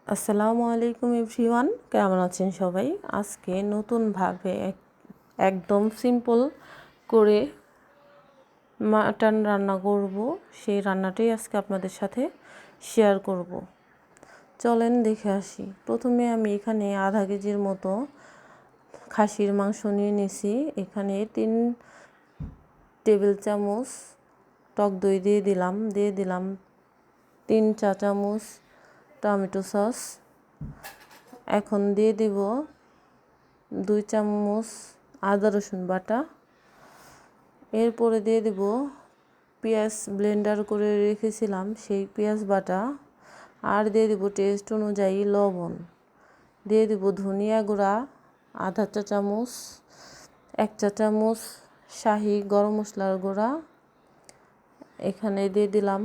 আসসালামু আলাইকুম এভরিওয়ান, কেমন আছেন সবাই? আজকে নতুনভাবে একদম সিম্পল করে মাটন রান্না করব। সেই রান্নাটাই আজকে আপনাদের সাথে শেয়ার করব। চলেন দেখে আসি। প্রথমে আমি এখানে আধা কেজির মতো খাসির মাংস নিয়ে নিয়েছি। এখানে 3 টেবিল চামচ টক দই দিয়ে দিলাম 3 চা চামচ টমেটো সস। এখন দিয়ে দিব 2 চামচ আদা রসুন বাটা। এরপরে দিয়ে দিব পেঁয়াজ ব্লেন্ডার করে রেখেছিলাম সেই পেঁয়াজ বাটা। আর দিয়ে দিব টেস্ট অনুযায়ী লবণ। দিয়ে দিব ধনিয়া গুঁড়া আধা চা চামচ, 1 চা চামচ শাহি গরম মশলার গুঁড়া। এখানে দিয়ে দিলাম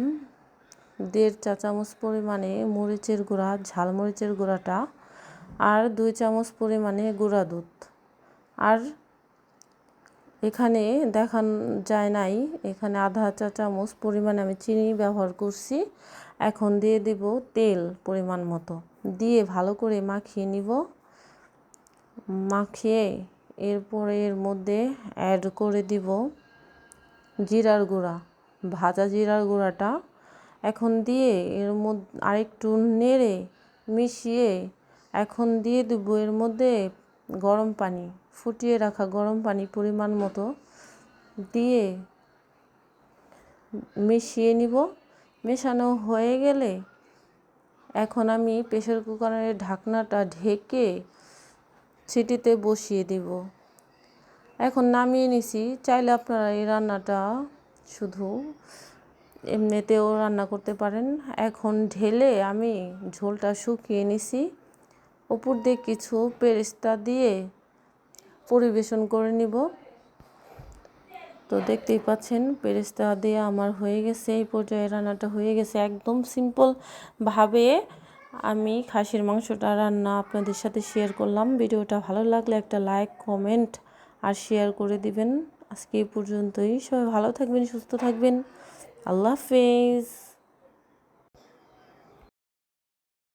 1.5 চা চামচ পরিমাণে মরিচের গুঁড়া, ঝাল মরিচের গুঁড়াটা। আর 2 চামচ পরিমাণে গুঁড়া দুধ। আর এখানে দেখানো যায় নাই, এখানে আধা চা চামচ পরিমাণে আমি চিনি ব্যবহার করছি। এখন দিয়ে দিব তেল পরিমাণ মতো, দিয়ে ভালো করে মাখিয়ে নিব। মাখিয়ে এরপরে এর মধ্যে অ্যাড করে দিব জিরার গুঁড়া, ভাজা জিরার গুঁড়াটা। এখন দিয়ে এর মধ্যে আরেকটু নেড়ে মিশিয়ে এখন দিয়ে দেব এর মধ্যে গরম পানি, ফুটিয়ে রাখা গরম পানি পরিমাণ মতো দিয়ে মিশিয়ে নিব। মেশানো হয়ে গেলে এখন আমি প্রেসার কুকারের ঢাকনাটা ঢেকে সিটিতে বসিয়ে দেব। এখন নামিয়ে নিছি। চাইলে আপনারা এই রান্নাটা শুধু এমনিতেও রান্না করতে পারেন। এখন ঢেলে আমি ঝোলটা শুকিয়ে নিছি। উপর দিয়ে কিছু পেরেস্তা দিয়ে পরিবেশন করে নিব। তো দেখতেই পাচ্ছেন পেরেস্তা দিয়ে আমার হয়ে গেছে। এই পর্যায়ে রান্নাটা হয়ে গেছে। একদম সিম্পলভাবে আমি খাসির মাংসটা রান্না আপনাদের সাথে শেয়ার করলাম। ভিডিওটা ভালো লাগলে একটা লাইক, কমেন্ট আর শেয়ার করে দিবেন। আজকে এই পর্যন্তই। সবাই ভালো থাকবেন, সুস্থ থাকবেন। আল্লাহ হাফেজ।